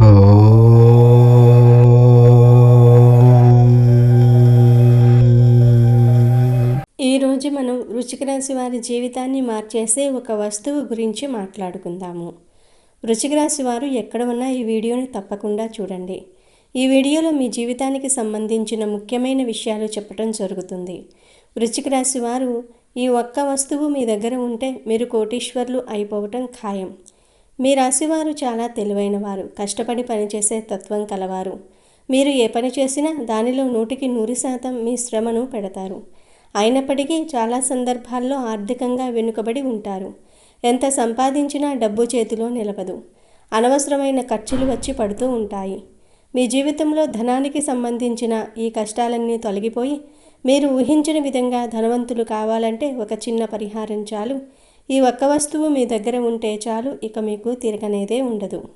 ఈరోజు మనం వృశ్చిక రాశి వారి జీవితాన్ని మార్చేసే ఒక వస్తువు గురించి మాట్లాడుకుందాము. వృశ్చిక రాశి వారు ఎక్కడ ఉన్నా ఈ వీడియోని తప్పకుండా చూడండి. ఈ వీడియోలో మీ జీవితానికి సంబంధించిన ముఖ్యమైన విషయాలు చెప్పడం జరుగుతుంది. వృశ్చిక రాశి వారు ఈ ఒక్క వస్తువు మీ దగ్గర ఉంటే మీరు కోటీశ్వర్లు అయిపోవటం ఖాయం. మీ రాశివారు చాలా తెలివైన వారు, కష్టపడి పనిచేసే తత్వం కలవారు. మీరు ఏ పని చేసినా దానిలో 100% మీ శ్రమను పెడతారు. అయినప్పటికీ చాలా సందర్భాల్లో ఆర్థికంగా వెనుకబడి ఉంటారు. ఎంత సంపాదించినా డబ్బు చేతిలో నిలవదు. అనవసరమైన ఖర్చులు వచ్చి పడుతూ ఉంటాయి. మీ జీవితంలో ధనానికి సంబంధించిన ఈ కష్టాలన్నీ తొలగిపోయి మీరు ఊహించిన విధంగా ధనవంతులు కావాలంటే ఒక చిన్న పరిహారం చాలు. ఈ ఒక్క వస్తువు మీ దగ్గర ఉంటే చాలు, ఇక మీకు తిరగనేదే ఉండదు.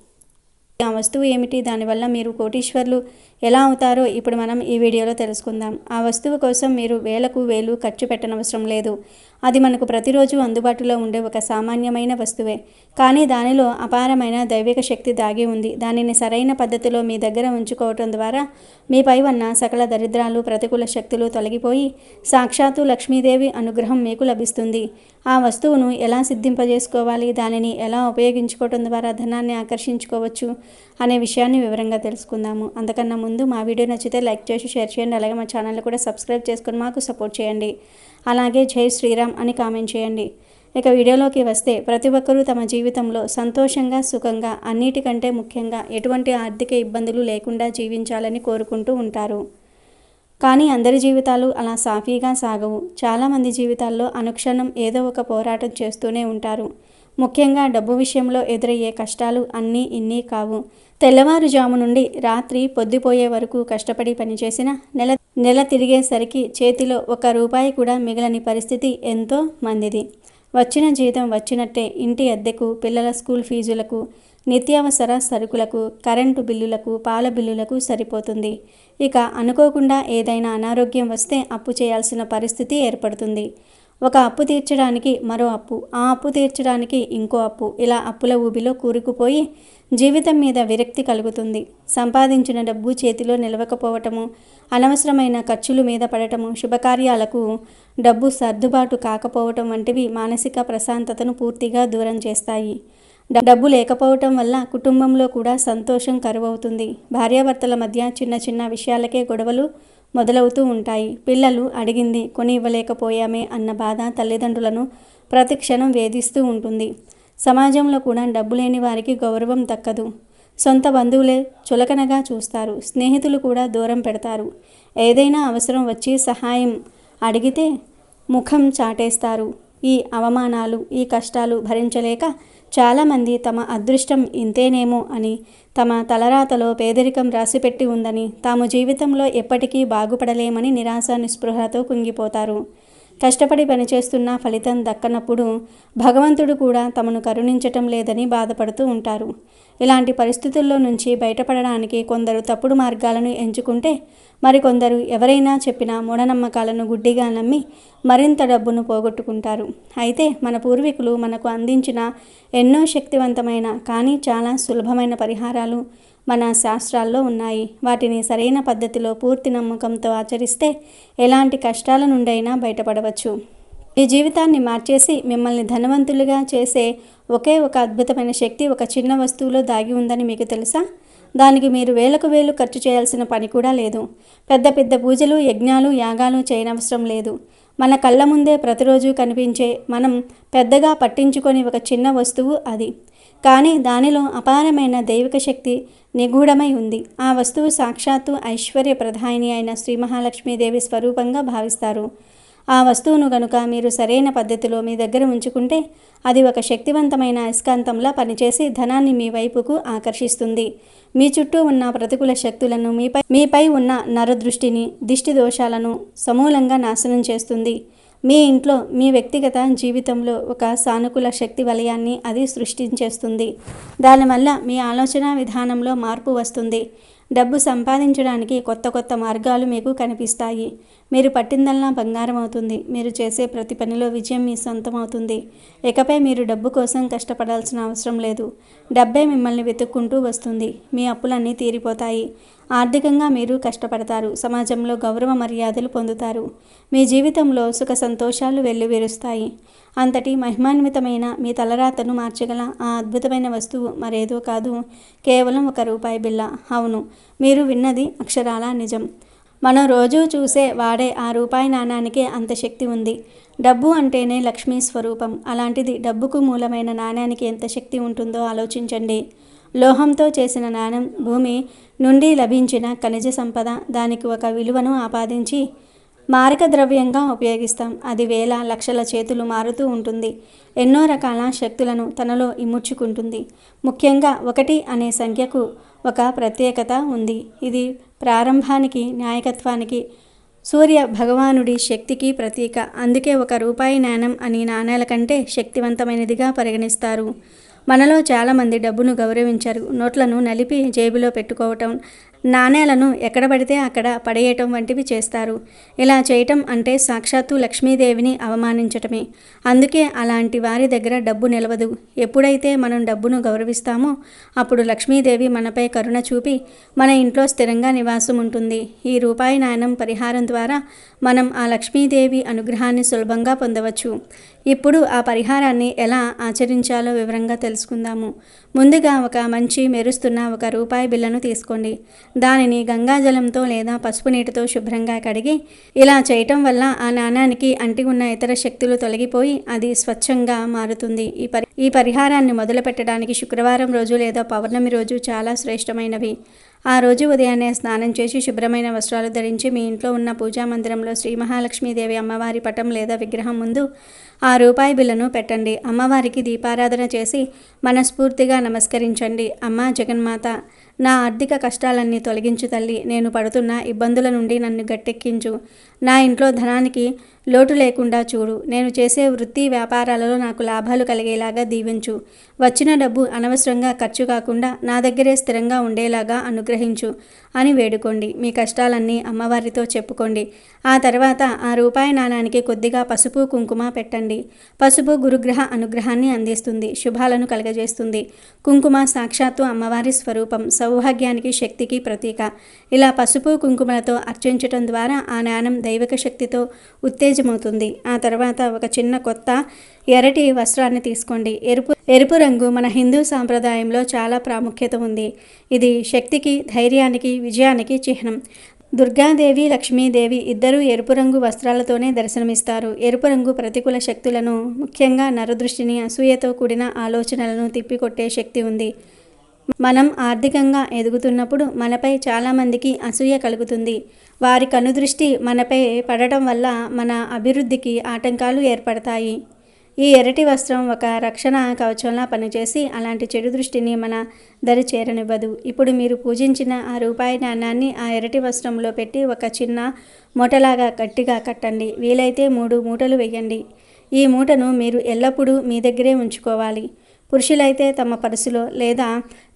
ఆ వస్తువు ఏమిటి, దానివల్ల మీరు కోటీశ్వర్లు ఎలా అవుతారో ఇప్పుడు మనం ఈ వీడియోలో తెలుసుకుందాం. ఆ వస్తువు కోసం మీరు వేలు ఖర్చు పెట్టనవసరం లేదు. అది మనకు ప్రతిరోజు అందుబాటులో ఉండే ఒక సామాన్యమైన వస్తువే. కానీ దానిలో అపారమైన దైవిక శక్తి దాగి ఉంది. దానిని సరైన పద్ధతిలో మీ దగ్గర ఉంచుకోవటం ద్వారా మీపై ఉన్న సకల దరిద్రాలు, ప్రతికూల శక్తులు తొలగిపోయి సాక్షాత్తు లక్ష్మీదేవి అనుగ్రహం మీకు లభిస్తుంది. ఆ వస్తువును ఎలా సిద్ధింపజేసుకోవాలి, దానిని ఎలా ఉపయోగించుకోవటం ద్వారా ధనాన్ని ఆకర్షించుకోవచ్చు అనే విషయాన్ని వివరంగా తెలుసుకుందాము. అంతకన్నా ముందు మా వీడియో నచ్చితే లైక్ చేసి షేర్ చేయండి. అలాగే మా ఛానల్ కూడా సబ్స్క్రైబ్ చేసుకుని మాకు సపోర్ట్ చేయండి. అలాగే జై శ్రీరామ్ అని కామెంట్ చేయండి. ఇక వీడియోలోకి వస్తే, ప్రతి ఒక్కరూ తమ జీవితంలో సంతోషంగా, సుఖంగా, అన్నిటికంటే ముఖ్యంగా ఎటువంటి ఆర్థిక ఇబ్బందులు లేకుండా జీవించాలని కోరుకుంటూ ఉంటారు. కానీ అందరి జీవితాలు అలా సాఫీగా సాగవు. చాలామంది జీవితాల్లో అనుక్షణం ఏదో ఒక పోరాటం చేస్తూనే ఉంటారు. ముఖ్యంగా డబ్బు విషయంలో ఎదురయ్యే కష్టాలు అన్నీ ఇన్నీ కావు. తెల్లవారుజాము నుండి రాత్రి పొద్దుపోయే వరకు కష్టపడి పనిచేసిన నెల తిరిగేసరికి చేతిలో ₹1 కూడా మిగలని పరిస్థితి ఎంతో మందిది. వచ్చిన జీతం వచ్చినట్టే ఇంటి అద్దెకు, పిల్లల స్కూల్ ఫీజులకు, నిత్యావసర సరుకులకు, కరెంటు బిల్లులకు, పాల బిల్లులకు సరిపోతుంది. ఇక అనుకోకుండా ఏదైనా అనారోగ్యం వస్తే అప్పు చేయాల్సిన పరిస్థితి ఏర్పడుతుంది. ఒక అప్పు తీర్చడానికి మరో అప్పు, ఆ అప్పు తీర్చడానికి ఇంకో అప్పు, ఇలా అప్పుల ఊబిలో కూరుకుపోయి జీవితం మీద విరక్తి కలుగుతుంది. సంపాదించిన డబ్బు చేతిలో నిలవకపోవటము, అనవసరమైన ఖర్చుల మీద పడటము, శుభకార్యాలకు డబ్బు సర్దుబాటు కాకపోవటం వంటివి మానసిక ప్రశాంతతను పూర్తిగా దూరం చేస్తాయి. డబ్బు లేకపోవటం వల్ల కుటుంబంలో కూడా సంతోషం కరువవుతుంది. భార్యాభర్తల మధ్య చిన్న చిన్న విషయాలకే గొడవలు మొదలవుతూ ఉంటాయి. పిల్లలు అడిగింది కొని ఇవ్వలేకపోయామే అన్న బాధ తల్లిదండ్రులను ప్రతిక్షణం వేధిస్తూ ఉంటుంది. సమాజంలో కూడా డబ్బు లేని వారికి గౌరవం దక్కదు. సొంత బంధువులే చులకనగా చూస్తారు. స్నేహితులు కూడా దూరం పెడతారు. ఏదైనా అవసరం వచ్చి సహాయం అడిగితే ముఖం చాటేస్తారు. ఈ అవమానాలు, ఈ కష్టాలు భరించలేక చాలామంది తమ అదృష్టం ఇంతేనేమో అని, తమ తలరాతలో పేదరికం రాసిపెట్టి ఉందని, తాము జీవితంలో ఎప్పటికీ బాగుపడలేమని నిరాశ నిస్పృహతో కుంగిపోతారు. కష్టపడి పనిచేస్తున్న ఫలితం దక్కనప్పుడు భగవంతుడు కూడా తమను కరుణించటం లేదని బాధపడుతూ ఉంటారు. ఇలాంటి పరిస్థితుల్లో నుంచి బయటపడడానికి కొందరు తప్పుడు మార్గాలను ఎంచుకుంటే, మరికొందరు ఎవరైనా చెప్పిన మూఢనమ్మకాలను గుడ్డిగా నమ్మి మరింత డబ్బును పోగొట్టుకుంటారు. అయితే మన పూర్వీకులు మనకు అందించిన ఎన్నో శక్తివంతమైన కానీ చాలా సులభమైన పరిహారాలు మన శాస్త్రాల్లో ఉన్నాయి. వాటిని సరైన పద్ధతిలో పూర్తి నమ్మకంతో ఆచరిస్తే ఎలాంటి కష్టాల నుండైనా బయటపడవచ్చు. మీ జీవితాన్ని మార్చేసి మిమ్మల్ని ధనవంతులుగా చేసే ఒకే ఒక అద్భుతమైన శక్తి ఒక చిన్న వస్తువులో దాగి ఉందని మీకు తెలుసా? దానికి మీరు వేలు ఖర్చు చేయాల్సిన పని కూడా లేదు. పెద్ద పెద్ద పూజలు, యజ్ఞాలు, యాగాలు చేయనవసరం లేదు. మన కళ్ళ ముందే ప్రతిరోజు కనిపించే, మనం పెద్దగా పట్టించుకొని ఒక చిన్న వస్తువు అది. కానీ దానిలో అపారమైన దైవిక శక్తి నిగూఢమై ఉంది. ఆ వస్తువు సాక్షాత్తు ఐశ్వర్య ప్రధాయిని అయిన శ్రీ మహాలక్ష్మీదేవి స్వరూపంగా భావిస్తారు. ఆ వస్తువును గనుక మీరు సరైన పద్ధతిలో మీ దగ్గర ఉంచుకుంటే అది ఒక శక్తివంతమైన అయస్కాంతంలా పనిచేసి ధనాన్ని మీ వైపుకు ఆకర్షిస్తుంది. మీ చుట్టూ ఉన్న ప్రతికూల శక్తులను, మీపై ఉన్న నరదృష్టిని, దిష్టి దోషాలను సమూలంగా నాశనం చేస్తుంది. మీ ఇంట్లో, మీ వ్యక్తిగత జీవితంలో ఒక సానుకూల శక్తి వలయాన్ని అది సృష్టించేస్తుంది. దానివల్ల మీ ఆలోచన విధానంలో మార్పు వస్తుంది. డబ్బు సంపాదించడానికి కొత్త కొత్త మార్గాలు మీకు కనిపిస్తాయి. మీరు పట్టిందల్లా బంగారం అవుతుంది. మీరు చేసే ప్రతి పనిలో విజయం మీ సొంతం అవుతుంది. ఇకపై మీరు డబ్బు కోసం కష్టపడాల్సిన అవసరం లేదు. డబ్బే మిమ్మల్ని వెతుక్కుంటూ వస్తుంది. మీ అప్పులన్నీ తీరిపోతాయి. ఆర్థికంగా మీరు కష్టపడతారు. సమాజంలో గౌరవ మర్యాదలు పొందుతారు. మీ జీవితంలో సుఖ సంతోషాలు వెల్లువిరుస్తాయి. అంతటి మహిమాన్వితమైన మీ తలరాతను మార్చగల ఆ అద్భుతమైన వస్తువు మరేదో కాదు, కేవలం ₹1 బిళ్ళ. అవును, మీరు విన్నది అక్షరాలా నిజం. మనం రోజూ చూసే వాడే ఆ రూపాయి నాణానికి అంత శక్తి ఉంది. డబ్బు అంటేనే లక్ష్మీ స్వరూపం. అలాంటిది డబ్బుకు మూలమైన నాణానికి ఎంత శక్తి ఉంటుందో ఆలోచించండి. లోహంతో చేసిన నాణం, భూమి నుండి లభించిన ఖనిజ సంపద, దానికి ఒక విలువను ఆపాదించి మారక ద్రవ్యంగా ఉపయోగిస్తాం. అది వేల లక్షల చేతులు మారుతూ ఉంటుంది. ఎన్నో రకాల శక్తులను తనలో ఇముడ్చుకుంటుంది. ముఖ్యంగా 1 అనే సంఖ్యకు ఒక ప్రత్యేకత ఉంది. ఇది ప్రారంభానికి, నాయకత్వానికి, సూర్య భగవానుడి శక్తికి ప్రతీక. అందుకే ₹1 నాణెం అని నాణేల కంటే శక్తివంతమైనదిగా పరిగణిస్తారు. మనలో చాలామంది డబ్బును గౌరవించరు. నోట్లను నలిపి జేబులో పెట్టుకోవటం, నాణేలను ఎక్కడ పడితే అక్కడ పడేయటం వంటివి చేస్తారు. ఇలా చేయటం అంటే సాక్షాత్తు లక్ష్మీదేవిని అవమానించటమే. అందుకే అలాంటి వారి దగ్గర డబ్బు నిలవదు. ఎప్పుడైతే మనం డబ్బును గౌరవిస్తామో అప్పుడు లక్ష్మీదేవి మనపై కరుణ చూపి మన ఇంట్లో స్థిరంగా నివాసం ఉంటుంది. ఈ రూపాయి నాణెం పరిహారం ద్వారా మనం ఆ లక్ష్మీదేవి అనుగ్రహాన్ని సులభంగా పొందవచ్చు. ఇప్పుడు ఆ పరిహారాన్ని ఎలా ఆచరించాలో వివరంగా తెలుసుకుందాము. ముందుగా ఒక మంచి మెరుస్తున్న ₹1 బిళ్ళను తీసుకోండి. దానిని గంగాజలంతో లేదా పసుపు నీటితో శుభ్రంగా కడిగి, ఇలా చేయటం వల్ల ఆ నాణానికి అంటి ఉన్న ఇతర శక్తులు తొలగిపోయి అది స్వచ్ఛంగా మారుతుంది. ఈ పరిహారాన్ని మొదలు పెట్టడానికి శుక్రవారం రోజు లేదా పౌర్ణమి రోజు చాలా శ్రేష్టమైనవి. ఆ రోజు ఉదయాన్నే స్నానం చేసి శుభ్రమైన వస్త్రాలు ధరించి మీ ఇంట్లో ఉన్న పూజా మందిరంలో శ్రీ మహాలక్ష్మీదేవి అమ్మవారి పటం లేదా విగ్రహం ముందు ఆ ₹1 బిళ్ళను పెట్టండి. అమ్మవారికి దీపారాధన చేసి మనస్ఫూర్తిగా నమస్కరించండి. అమ్మా జగన్మాత, నా ఆర్థిక కష్టాలన్నీ తొలగించు తల్లి. నేను పడుతున్న ఇబ్బందుల నుండి నన్ను గట్టెక్కించు. నా ఇంట్లో ధనానికి లోటు లేకుండా చూడు. నేను చేసే వృత్తి వ్యాపారాలలో నాకు లాభాలు కలిగేలాగా దీవించు. వచ్చిన డబ్బు అనవసరంగా ఖర్చు కాకుండా నా దగ్గరే స్థిరంగా ఉండేలాగా అనుగ్రహించు అని వేడుకోండి. మీ కష్టాలన్నీ అమ్మవారితో చెప్పుకోండి. ఆ తర్వాత ఆ ₹1 నాణానికి కొద్దిగా పసుపు, కుంకుమ పెట్టండి. పసుపు గురుగ్రహ అనుగ్రహాన్ని అందిస్తుంది, శుభాలను కలగజేస్తుంది. కుంకుమ సాక్షాత్తు అమ్మవారి స్వరూపం, సౌభాగ్యానికి, శక్తికి ప్రతీక. ఇలా పసుపు కుంకుమలతో అర్చించటం ద్వారా ఆ నాణం దైవిక శక్తితో ఉత్తేజమవుతుంది. ఆ తర్వాత ఒక చిన్న కొత్త ఎర్రటి వస్త్రాన్ని తీసుకోండి. ఎరుపు రంగు మన హిందూ సాంప్రదాయంలో చాలా ప్రాముఖ్యత ఉంది. ఇది శక్తికి, ధైర్యానికి, విజయానికి చిహ్నం. దుర్గాదేవి, లక్ష్మీదేవి ఇద్దరూ ఎరుపు రంగు వస్త్రాలతోనే దర్శనమిస్తారు. ఎరుపు రంగు ప్రతికూల శక్తులను, ముఖ్యంగా నరదృష్టిని, అసూయతో కూడిన ఆలోచనలను తిప్పికొట్టే శక్తి ఉంది. మనం ఆర్థికంగా ఎదుగుతున్నప్పుడు మనపై చాలామందికి అసూయ కలుగుతుంది. వారి కనుదృష్టి మనపై పడటం వల్ల మన అభివృద్ధికి ఆటంకాలు ఏర్పడతాయి. ఈ ఎర్రటి వస్త్రం ఒక రక్షణ కవచంలా పనిచేసి అలాంటి చెడు దృష్టిని మన దరి చేరనివ్వదు. ఇప్పుడు మీరు పూజించిన ఆ ₹1 నాణాన్ని ఆ ఎర్రటి వస్త్రంలో పెట్టి ఒక చిన్న మూటలాగా గట్టిగా కట్టండి. వీలైతే 3 మూటలు వేయండి. ఈ మూటను మీరు ఎల్లప్పుడూ మీ దగ్గరే ఉంచుకోవాలి. పురుషులైతే తమ పర్సులో లేదా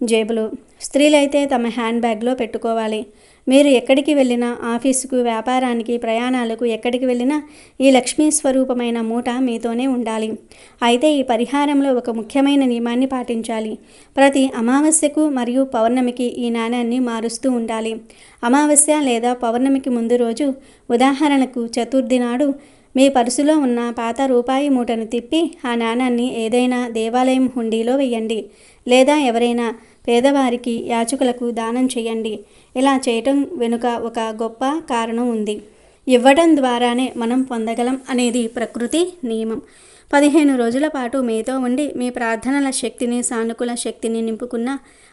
జేబులో, స్త్రీలైతే తమ హ్యాండ్ బ్యాగ్లో పెట్టుకోవాలి. మీరు ఎక్కడికి వెళ్ళినా, ఆఫీసుకు, వ్యాపారానికి, ప్రయాణాలకు ఎక్కడికి వెళ్ళినా ఈ లక్ష్మీ స్వరూపమైన మూట మీతోనే ఉండాలి. అయితే ఈ పరిహారంలో ఒక ముఖ్యమైన నియమాన్ని పాటించాలి. ప్రతి అమావాస్యకు మరియు పౌర్ణమికి ఈ నాణాన్ని మారుస్తూ ఉండాలి. అమావాస్య లేదా పౌర్ణమికి ముందు రోజు, ఉదాహరణకు చతుర్థి నాడు, మీ పర్సులో ఉన్న పాత ₹1 మూటను తిప్పి ఆ నాణాన్ని ఏదైనా దేవాలయం హుండీలో వేయండి, లేదా ఎవరైనా పేదవారికి, యాచకులకు దానం చేయండి. ఇలా చేయటం వెనుక ఒక గొప్ప కారణం ఉంది. ఇవ్వడం ద్వారానే మనం పొందగలం అనేది ప్రకృతి నియమం. 15 రోజుల పాటు మీతో ఉండి మీ ప్రార్థనల శక్తిని, సానుకూల శక్తిని నింపుకున్న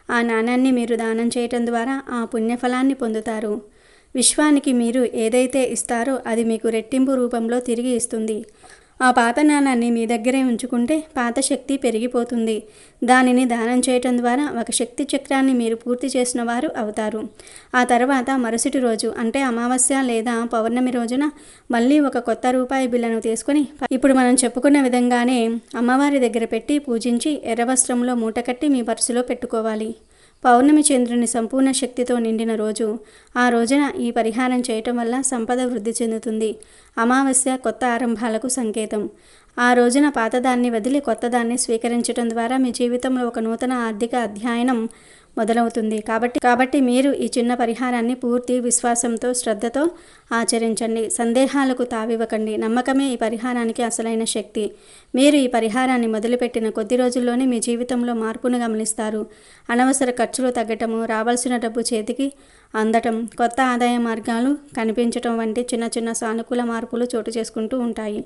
ఆ నాణాన్ని మీరు దానం చేయటం ద్వారా ఆ పుణ్యఫలాన్ని పొందుతారు. విశ్వానికి మీరు ఏదైతే ఇస్తారో అది మీకు రెట్టింపు రూపంలో తిరిగి ఇస్తుంది. ఆ పాత నాణాన్ని మీ దగ్గరే ఉంచుకుంటే పాత శక్తి పెరిగిపోతుంది. దానిని దానం చేయటం ద్వారా ఒక శక్తి చక్రాన్ని మీరు పూర్తి చేసిన వారు అవుతారు. ఆ తర్వాత మరుసటి రోజు అంటే అమావాస్య లేదా పౌర్ణమి రోజున మళ్ళీ ఒక కొత్త ₹1 బిళ్ళను తీసుకొని ఇప్పుడు మనం చెప్పుకున్న విధంగానే అమ్మవారి దగ్గర పెట్టి పూజించి ఎర్ర వస్త్రంలో మూట కట్టి మీ పర్సులో పెట్టుకోవాలి. పౌర్ణమి చంద్రుని సంపూర్ణ శక్తితో నిండిన రోజు. ఆ రోజున ఈ పరిహారం చేయటం వల్ల సంపద వృద్ధి చెందుతుంది. అమావాస్య కొత్త ఆరంభాలకు సంకేతం. ఆ రోజున పాతదాన్ని వదిలి కొత్తదాన్ని స్వీకరించడం ద్వారా మీ జీవితంలో ఒక నూతన ఆర్థిక అధ్యయనం మొదలవుతుంది. కాబట్టి మీరు ఈ చిన్న పరిహారాన్ని పూర్తి విశ్వాసంతో, శ్రద్ధతో ఆచరించండి. సందేహాలకు తావివ్వకండి. నమ్మకమే ఈ పరిహారానికి అసలైన శక్తి. మీరు ఈ పరిహారాన్ని మొదలుపెట్టిన కొద్ది రోజుల్లోనే మీ జీవితంలో మార్పును గమనిస్తారు. అనవసర ఖర్చులు తగ్గటము, రావాల్సిన డబ్బు చేతికి అందటం, కొత్త ఆదాయ మార్గాలు కనిపించటం వంటి చిన్న చిన్న సానుకూల మార్పులు చోటు చేసుకుంటూ ఉంటాయి.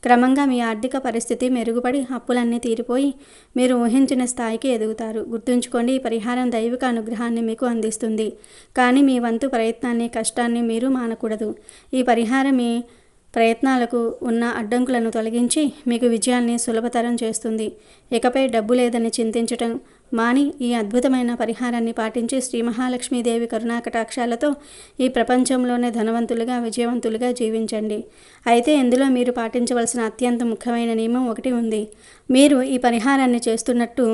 క్రమంగా మీ ఆర్థిక పరిస్థితి మెరుగుపడి అప్పులన్నీ తీరిపోయి మీరు ఊహించిన స్థాయికి ఎదుగుతారు. గుర్తుంచుకోండి, ఈ పరిహారం దైవిక అనుగ్రహాన్ని మీకు అందిస్తుంది. కానీ మీ వంతు ప్రయత్నాన్ని, కష్టాన్ని మీరు మానకూడదు. ఈ పరిహారం మీ ప్రయత్నాలకు ఉన్న అడ్డంకులను తొలగించి మీకు విజయాన్ని సులభతరం చేస్తుంది. ఇకపై డబ్బు లేదని చింతించటం మాని ఈ అద్భుతమైన పరిహారాన్ని పాటించి శ్రీ మహాలక్ష్మీదేవి కరుణాకటాక్షాలతో ఈ ప్రపంచంలోనే ధనవంతులుగా, విజయవంతులుగా జీవించండి. అయితే ఇందులో మీరు పాటించవలసిన అత్యంత ముఖ్యమైన నియమం ఒకటి ఉంది. మీరు ఈ పరిహారాన్ని చేస్తున్నట్టు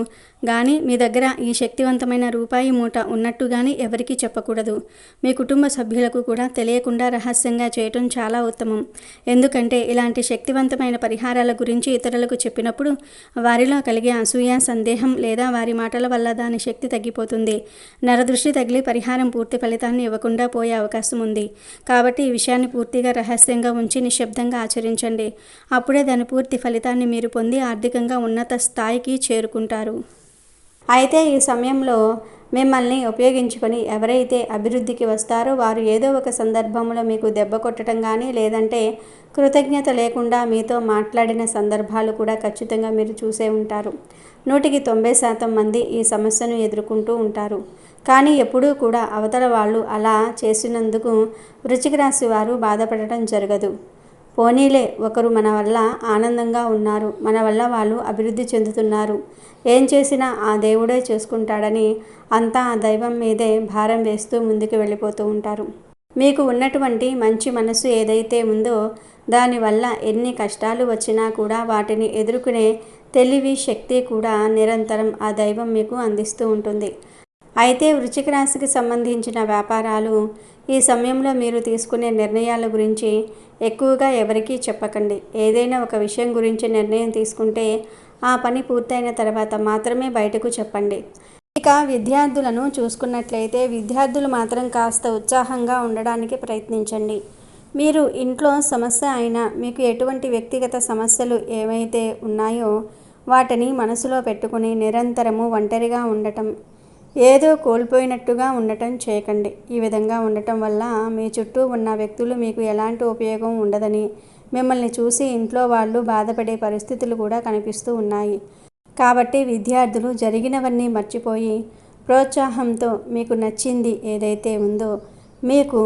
కానీ మీ దగ్గర ఈ శక్తివంతమైన రూపాయి మూట ఉన్నట్టు కానీ ఎవరికీ చెప్పకూడదు. మీ కుటుంబ సభ్యులకు కూడా తెలియకుండా రహస్యంగా చేయటం చాలా ఉత్తమం. ఎందుకంటే ఇలాంటి శక్తివంతమైన పరిహారాల గురించి ఇతరులకు చెప్పినప్పుడు వారిలో కలిగే అసూయ, సందేహం లేదా వారి మాటల వల్ల దాని శక్తి తగ్గిపోతుంది. నరదృష్టి తగిలి పరిహారం పూర్తి ఫలితాన్ని ఇవ్వకుండా పోయే అవకాశం ఉంది. కాబట్టి ఈ విషయాన్ని పూర్తిగా రహస్యంగా ఉంచి నిశ్శబ్దంగా ఆచరించండి. అప్పుడే దాని పూర్తి ఫలితాన్ని మీరు పొంది ఆర్థికంగా ఉన్నత స్థాయికి చేరుకుంటారు. అయితే ఈ సమయంలో మిమ్మల్ని ఉపయోగించుకొని ఎవరైతే అభివృద్ధికి వస్తారో వారు ఏదో ఒక సందర్భంలో మీకు దెబ్బ కొట్టడం కానీ, లేదంటే కృతజ్ఞత లేకుండా మీతో మాట్లాడిన సందర్భాలు కూడా ఖచ్చితంగా మీరు చూసే ఉంటారు. 100% మంది ఈ సమస్యను ఎదుర్కొంటూ ఉంటారు. కానీ ఎప్పుడూ కూడా అవతల వాళ్ళు అలా చేసినందుకు వృశ్చిక రాశి వారు బాధపడటం జరగదు. పోనీలే, ఒకరు మన వల్ల ఆనందంగా ఉన్నారు, మన వల్ల వాళ్ళు అభివృద్ధి చెందుతున్నారు, ఏం చేసినా ఆ దేవుడే చేసుకుంటాడని అంతా ఆ దైవం మీదే భారం వేస్తూ ముందుకు వెళ్ళిపోతూ ఉంటారు. మీకు ఉన్నటువంటి మంచి మనసు ఏదైతే ఉందో దానివల్ల ఎన్ని కష్టాలు వచ్చినా కూడా వాటిని ఎదుర్కొనే తెలివి, శక్తి కూడా నిరంతరం ఆ దైవం మీకు అందిస్తూ ఉంటుంది. అయితే వృశ్చిక రాశికి సంబంధించిన వ్యాపారాలు ఈ సమయంలో మీరు తీసుకునే నిర్ణయాల గురించి ఎక్కువగా ఎవరికీ చెప్పకండి. ఏదైనా ఒక విషయం గురించి నిర్ణయం తీసుకుంటే ఆ పని పూర్తయిన తర్వాత మాత్రమే బయటకు చెప్పండి. ఇక విద్యార్థులను చూసుకున్నట్లయితే విద్యార్థులు మాత్రం కాస్త ఉత్సాహంగా ఉండడానికి ప్రయత్నించండి. మీరు ఇంట్లో సమస్య అయినా, మీకు ఎటువంటి వ్యక్తిగత సమస్యలు ఏవైతే ఉన్నాయో వాటిని మనసులో పెట్టుకుని నిరంతరము ఒంటరిగా ఉండటం, ఏదో కోల్పోయినట్టుగా ఉండటం చేయకండి. ఈ విధంగా ఉండటం వల్ల మీ చుట్టూ ఉన్న వ్యక్తులు మీకు ఎలాంటి ఉపయోగం ఉండదని, మిమ్మల్ని చూసి ఇంట్లో వాళ్ళు బాధపడే పరిస్థితులు కూడా కనిపిస్తూ ఉన్నాయి. కాబట్టి విద్యార్థులు జరిగినవన్నీ మర్చిపోయి ప్రోత్సాహంతో మీకు నచ్చింది ఏదైతే ఉందో, మీకు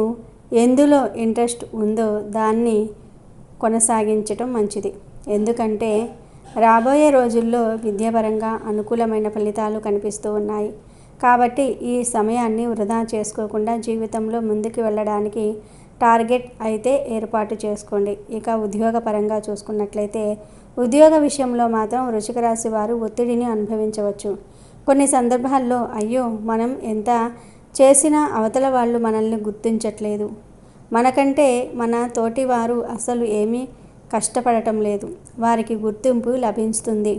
ఎందులో ఇంట్రెస్ట్ ఉందో దాన్ని కొనసాగించటం మంచిది. ఎందుకంటే రాబోయే రోజుల్లో విద్యాపరంగా అనుకూలమైన ఫలితాలు కనిపిస్తూ ఉన్నాయి. కాబట్టి ఈ సమయాన్ని వృధా చేసుకోకుండా జీవితంలో ముందుకు వెళ్ళడానికి టార్గెట్ అయితే ఏర్పాటు చేసుకోండి. ఇక ఉద్యోగపరంగా చూసుకున్నట్లయితే ఉద్యోగ విషయంలో మాత్రం వృశ్చిక రాశి వారు ఒత్తిడిని అనుభవించవచ్చు. కొన్ని సందర్భాల్లో అయ్యో మనం ఎంత చేసినా అవతల వాళ్ళు మనల్ని గుర్తించట్లేదు, మనకంటే మన తోటి వారు అసలు ఏమీ కష్టపడటం లేదు, వారికి గుర్తింపు లభిస్తుంది,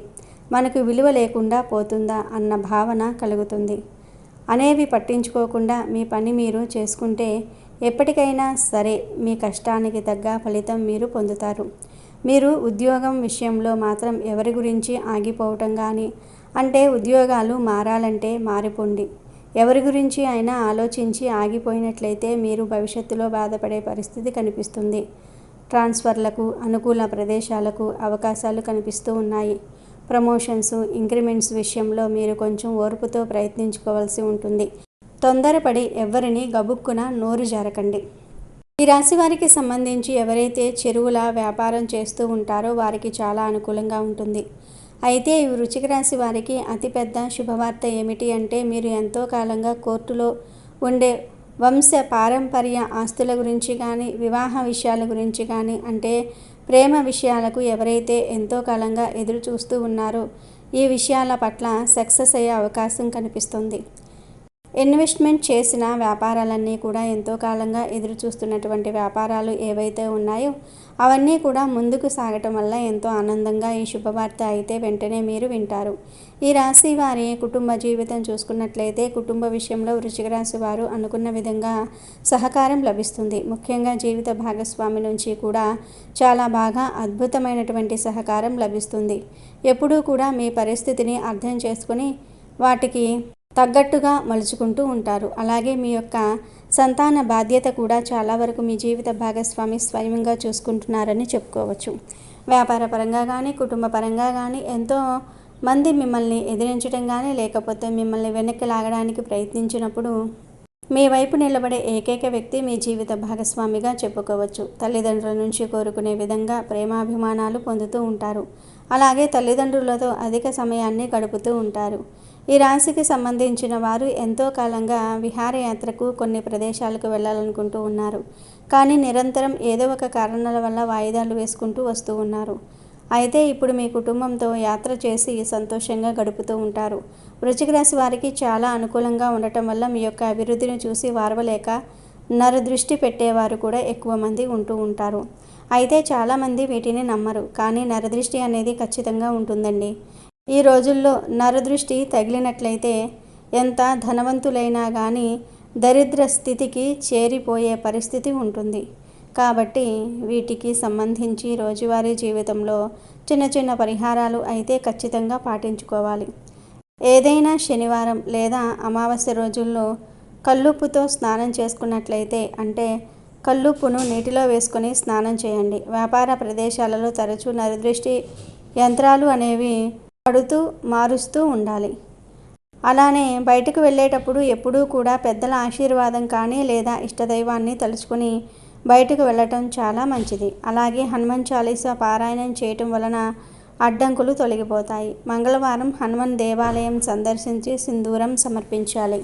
మనకు విలువ లేకుండా పోతుందా అన్న భావన కలుగుతుంది. అనేవి పట్టించుకోకుండా మీ పని మీరు చేసుకుంటే ఎప్పటికైనా సరే మీ కష్టానికి తగ్గ ఫలితం మీరు పొందుతారు. మీరు ఉద్యోగం విషయంలో మాత్రం ఎవరి గురించి ఆగిపోవటం కానీ, అంటే ఉద్యోగాలు మారాలంటే మారిపోండి, ఎవరి గురించి అయినా ఆలోచించి ఆగిపోయినట్లయితే మీరు భవిష్యత్తులో బాధపడే పరిస్థితి కనిపిస్తుంది. ట్రాన్స్ఫర్లకు, అనుకూల ప్రదేశాలకు అవకాశాలు కనిపిస్తూ ఉన్నాయి. ప్రమోషన్స్, ఇంక్రిమెంట్స్ విషయంలో మీరు కొంచెం ఓర్పుతో ప్రయత్నించుకోవాల్సి ఉంటుంది. తొందరపడి ఎవరిని గబుక్కున నోరు జారకండి. ఈ రాశి వారికి సంబంధించి ఎవరైతే చెరువుల వ్యాపారం చేస్తూ ఉంటారో వారికి చాలా అనుకూలంగా ఉంటుంది. అయితే ఈ వృశ్చిక రాశి వారికి అతిపెద్ద శుభవార్త ఏమిటి అంటే, మీరు ఎంతో కాలంగా కోర్టులో ఉండే వంశ పారంపర్య ఆస్తుల గురించి కానీ, వివాహ విషయాల గురించి కానీ, అంటే ప్రేమ విషయాలకు ఎవరైతే ఎంతో కాలంగా ఎదురు చూస్తూ ఉన్నారో ఈ విషయాల పట్ల సక్సెస్ అయ్యే అవకాశం కనిపిస్తుంది. ఇన్వెస్ట్మెంట్ చేసిన వ్యాపారాలన్నీ కూడా ఎంతో కాలంగా ఎదురు చూస్తున్నటువంటి వ్యాపారాలు ఏవైతే ఉన్నాయో అవన్నీ కూడా ముందుకు సాగటం వల్ల ఎంతో ఆనందంగా ఈ శుభవార్త అయితే వెంటనే మీరు వింటారు. ఈ రాశి వారి కుటుంబ జీవితం చూసుకున్నట్లయితే కుటుంబ విషయంలో వృశ్చిక రాశి వారు అనుకున్న విధంగా సహకారం లభిస్తుంది. ముఖ్యంగా జీవిత భాగస్వామి నుంచి కూడా చాలా బాగా అద్భుతమైనటువంటి సహకారం లభిస్తుంది. ఎప్పుడూ కూడా మీ పరిస్థితిని అర్థం చేసుకుని వాటికి తగ్గట్టుగా మలుచుకుంటూ ఉంటారు. అలాగే మీ యొక్క సంతాన బాధ్యత కూడా చాలా వరకు మీ జీవిత భాగస్వామి స్వయంగా చూసుకుంటున్నారని చెప్పుకోవచ్చు. వ్యాపార పరంగా కానీ కుటుంబ పరంగా కానీ ఎంతో మంది మిమ్మల్ని ఎదిరించడం కానీ లేకపోతే మిమ్మల్ని వెనక్కి లాగడానికి ప్రయత్నించినప్పుడు మీ వైపు నిలబడే ఏకైక వ్యక్తి మీ జీవిత భాగస్వామిగా చెప్పుకోవచ్చు. తల్లిదండ్రుల నుంచి కోరుకునే విధంగా ప్రేమాభిమానాలు పొందుతూ ఉంటారు. అలాగే తల్లిదండ్రులతో అధిక సమయాన్ని గడుపుతూ ఉంటారు. ఈ రాశికి సంబంధించిన వారు ఎంతో కాలంగా విహారయాత్రకు కొన్ని ప్రదేశాలకు వెళ్ళాలనుకుంటూ ఉన్నారు. కానీ నిరంతరం ఏదో ఒక కారణాల వల్ల వాయిదాలు వేసుకుంటూ వస్తూ ఉన్నారు. అయితే ఇప్పుడు మీ కుటుంబంతో యాత్ర చేసి సంతోషంగా గడుపుతూ ఉంటారు. వృశ్చిక రాశి వారికి చాలా అనుకూలంగా ఉండటం వల్ల మీ యొక్క అభివృద్ధిని చూసి వారవలేక నరదృష్టి పెట్టేవారు కూడా ఎక్కువ మంది ఉంటూ ఉంటారు. అయితే చాలామంది వీటిని నమ్మరు, కానీ నరదృష్టి అనేది ఖచ్చితంగా ఉంటుందండి. ఈ రోజుల్లో నరదృష్టి తగిలినట్లయితే ఎంత ధనవంతులైనా కానీ దరిద్ర స్థితికి చేరిపోయే పరిస్థితి ఉంటుంది. కాబట్టి వీటికి సంబంధించి రోజువారీ జీవితంలో చిన్న చిన్న పరిహారాలు అయితే ఖచ్చితంగా పాటించుకోవాలి. ఏదైనా శనివారం లేదా అమావాస్య రోజుల్లో కల్లుప్పుతో స్నానం చేసుకున్నట్లయితే, అంటే కల్లుప్పును నీటిలో వేసుకొని స్నానం చేయండి. వ్యాపార ప్రదేశాలలో తరచూ నరదృష్టి యంత్రాలు అనేవి పడుతూ మారుస్తూ ఉండాలి. అలానే బయటకు వెళ్ళేటప్పుడు ఎప్పుడూ కూడా పెద్దల ఆశీర్వాదం కానీ లేదా ఇష్టదైవాన్ని తలుచుకొని బయటకు వెళ్ళటం చాలా మంచిది. అలాగే హనుమాన్ చాలీసా పారాయణం చేయటం వలన అడ్డంకులు తొలగిపోతాయి. మంగళవారం హనుమాన్ దేవాలయం సందర్శించి సింధూరం సమర్పించాలి.